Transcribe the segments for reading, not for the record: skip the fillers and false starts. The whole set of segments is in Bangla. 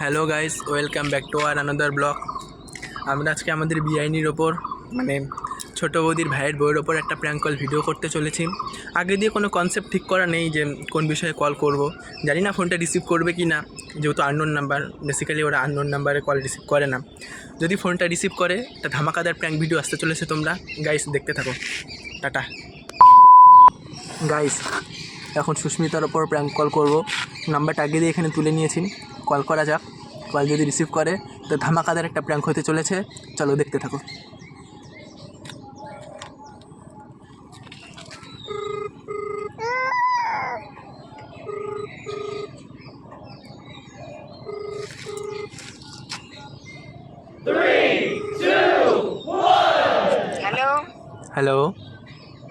Hello guys, welcome back to our another blog. আমরা আজকে আমাদের বিআইনির ওপর মানে ছোটো বৌদির ভাইয়ের বউয়ের ওপর একটা প্র্যাঙ্ক কল ভিডিও করতে চলেছি। আগে দিয়ে কোনো কনসেপ্ট ঠিক করা নেই যে কোন বিষয়ে কল করব। জানি না ফোনটা রিসিভ করবে কি না, যেহেতু আননোন নাম্বার, বেসিক্যালি ওরা আননোন নাম্বারে কল রিসিভ করে না। যদি ফোনটা রিসিভ করে একটা ধামাকাদার প্র্যাঙ্ক ভিডিও আসতে চলেছে, তোমরা গাইস দেখতে থাকো। Tata guys. এখন সুস্মিতার ওপর প্র্যাঙ্ক কল করব। নাম্বারটা আগে দিয়ে এখানে তুলে নিয়েছি, কল করা যাক। কল যদি রিসিভ করে তো ধামাকাদার একটা প্র্যাঙ্ক হতে চলেছে, চলো দেখতে থাকো। Hello hello,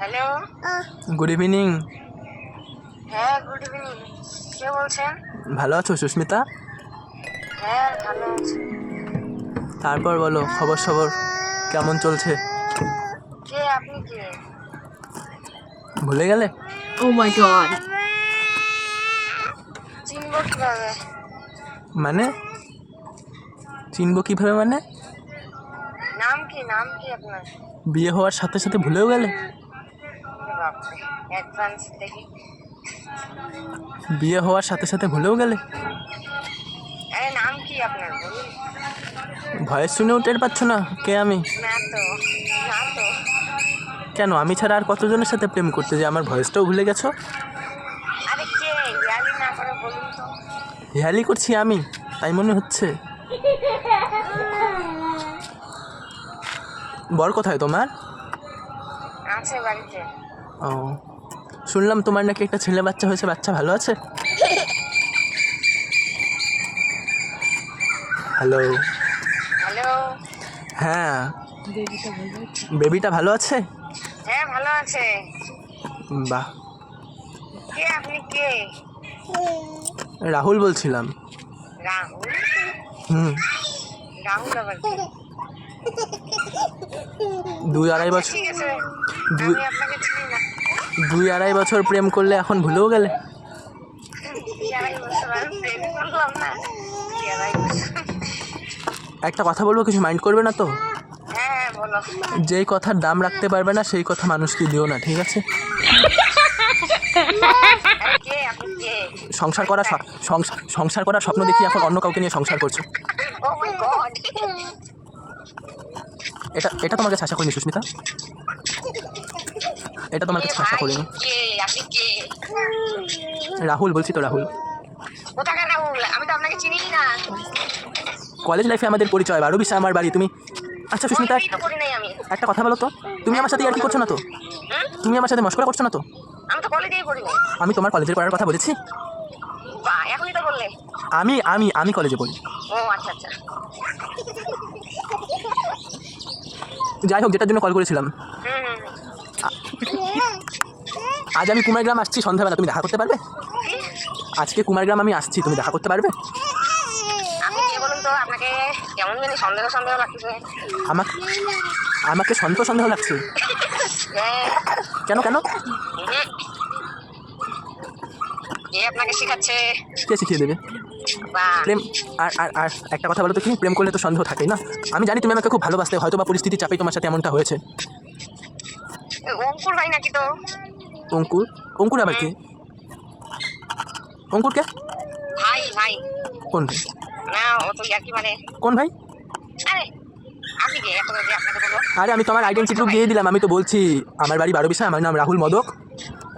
hello good evening. হ্যাঁ, গুড ইভিনিং। কে বলছেন? ভালো আছো সুস্মিতা? হ্যাঁ, ভালো আছি। তারপর বলো, খবর সবর কেমন চলছে? কে আপনি? কে? ভুলে গেলে? Oh my god. চিনবো কিভাবে? মানে চিনবো কীভাবে মানে? নাম কি? নাম কি আপনার? বিয়ে হওয়ার সাথে সাথে ভুলেও গেলে? বাপরে, অ্যাডভান্স দেখি। বিয়ে হওয়ার সাথে সাথে ভুলেও গেলে? আরে নাম কি আপনার বলুন? ভয়েস শুনেও টের পাচ্ছ না কে আমি? না তো, না তো। কেন, আমি ছাড়া আর কতজনের সাথে প্রেম করতে যে আমার ভয়েসটাও ভুলে গেছো? আরে কে? ইয়ালি না করে বলুন তো। হেয়ালি করছি আমি, তাই মনে হচ্ছে। বর কোথায় তোমার? আছে বাড়িতে। ও, শুনলাম তোমার নাকি একটা ছেলে বাচ্চা হয়েছে, বাচ্চা ভালো আছে? হ্যালো। হ্যালো। হ্যাঁ, বেবিটা ভালো আছে? হ্যাঁ, ভালো আছে। বাহ। কে আপনি? কে? রাহুল বলছিলাম। রাহুল? রাহুল আবার কে? 2-2.5 বছর, ঠিক আছে, দুই- আমি আপনাকে চিনি না। 2-2.5 বছর প্রেম করলে এখন ভুলেও গেলে? 2-2.5 বছর আমি প্রেম করলাম না। 2-2.5 বছর। একটা কথা বলবো, কিছু মাইন্ড করবে না তো? হ্যাঁ হ্যাঁ, বলো। যেই কথার দাম রাখতে পারবে না সেই কথা মানুষকে দিও না, ঠিক আছে? আরে কে আপনি? কে? সংসার করার স্বপ্ন দেখি এখন অন্য কাউকে নিয়ে সংসার করছো। ও মাই গড। এটা এটা তোমার কাছে আশা করিনি সুস্মিতা, এটা তোমার কাছে আশা করিনি। কে আপনি? কে? রাহুল বলছি তো, রাহুল। কোথাকার রাহুল? আমি তো আপনাকে চিনি না। কলেজ লাইফে আমাদের পরিচয়, 12 আমার বাড়ি। তুমি আচ্ছা সুস্মিতা, কলেজেই তো করি নাই আমি। একটা কথা বলো তো, তুমি আমার সাথে আর কি করছো না তো? তুমি আমার সাথে মস্করা করছো না তো? আমি তো কলেজেই পড়ি নাই। আমি তোমার কলেজের পড়ার কথা বলেছি? বাহ, এখনই তো বললে। আমি আমি আমি কলেজে পড়ি। ও আচ্ছা আচ্ছা। যাই হোক, যেটার জন্য কল করেছিলাম, হুম হুম। আজ আমি কুমারগ্রাম আসছি সন্ধ্যাবেলা, তুমি দেখা করতে পারবে? কি? আজকে কুমারগ্রাম আমি আসছি, তুমি দেখা করতে পারবে? আপনি কে বলুন তো? আপনাকে কেমন জানি সন্দেহ সন্দেহ লাগছে। আমাকে আমাকে সন্দেহ লাগছে। হ্যাঁ। কেন কেন? হুম। কে আপনাকে শিখাচ্ছে? কে শিখিয়ে দেবে? বাহ। প্রেম আর আর আর একটা কথা বলো তো, কি প্রেম করলে তো সন্দেহ থাকেই না? আমি জানি তুমি আমাকে খুব ভালোবাসতে, হয়তো বা পরিস্থিতির চাপেই তোমার সাথে এমনটা হয়েছে। অঙ্কুর ভাই নাকি তো? অঙ্কুর? অঙ্কুর আবার কে? অঙ্কুর কে? ভাই ভাই। কোন ভাই? না, ও তো ইয়ার্কি মানে। কোন ভাই? আরে আপনি কে? এত যে আপনাকে বলবো। আরে আমি তোমার আইডেন্টি প্রুফ দিয়ে দিলাম, আমি তো বলছি আমার বাড়ি 12 আমার নাম রাহুল মদক।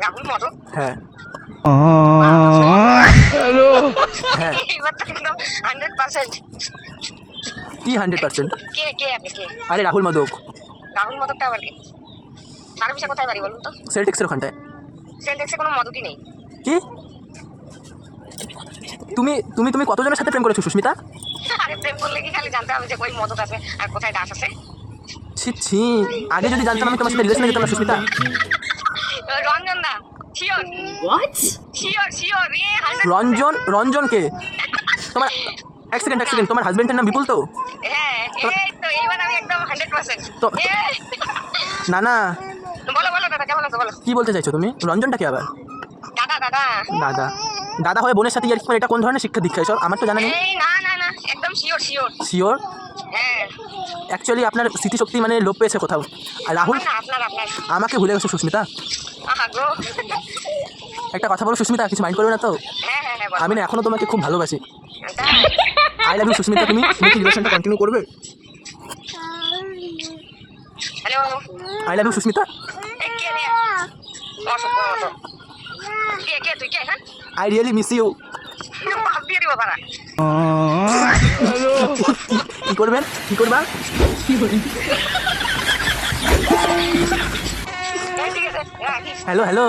রাহুল মদক? হ্যাঁ হ্যাঁ। এবার তো একদম 100%। কি 100%? কে কে আপনি? কে? আরে রাহুল মদক, রাহুল মদকটা আবার কে? তার বিষয়ে কোথায় বাড়ি বলুন তো? সেলটেক্সের ওখানটায়। সেন্টেক্সে কোনো মদকই নেই। কি? তুমি তুমি তুমি কতজনের সাথে প্রেম করেছো সুস্মিতা? আরে প্রেম করলে কি খালি জানতে হবে যে কই মদক আছে আর কোথায় দাস আছে? ছি ছি, আগে যদি জানতাম আমি তোমার সাথে রিলেশনে যেতাম না সুস্মিতা। রঞ্জন দা, শিওর What? শিওর শিওর রে 100%। রঞ্জন কে? তোমার এক সেকেন্ড, তোমার হাজবেন্ডের নাম বিপুল তো? হ্যাঁ, এই তো এইবার আমি একদম 100%। তো না না, বলো বলো দাদা, কেমন আছো বলো? কি বলতে চাইছো তুমি? রঞ্জনটা কে আবার? দাদা দাদা। দাদা? দাদা হয়ে বোনের সাথে ইয়ার্কি করে, এটা কোন ধরনের শিক্ষা দীক্ষা এসব? আমার তো জানা নেই। এই না না না, একদম শিওর শিওর। শিওর? হ্যাঁ। অ্যাকচুয়ালি আপনার স্মৃতিশক্তি মানে লোপ পেয়েছে কোথাও। আর রাহুল না আপনার আপনার। আমাকে ভুলে গেছো সুস্মিতা। আহা গো। একটা কথা বলো সুস্মিতা, কিছু মাইন্ড করবে না তো? হ্যাঁ হ্যাঁ হ্যাঁ, বলো। আমি না এখনও তোমাকে খুব ভালোবাসি। তাই? I love you Sushmita. তুমি তুমি কি রিলেশনটা কন্টিনিউ করবে? Hello. I love you Sushmita. এই কে রে? বসো বসো। কে তুই কে? হ্যাঁ, আই রিয়েলি মিস ইউ। বাপ দিয়ে দিব পারা। কি করবেন? কি করবা? এই ঠিক আছে, রাখিস। হ্যালো হ্যালো,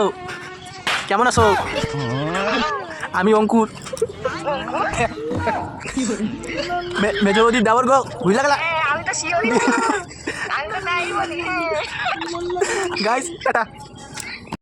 কেমন আছো? আমি অঙ্কুর, মেজবতী দেওয়ার গো, বুঝলা গেলা? হ্যাঁ, আমি তো শিওরই। আমি তো তাই বলি। হ্যাঁ। Guys tata.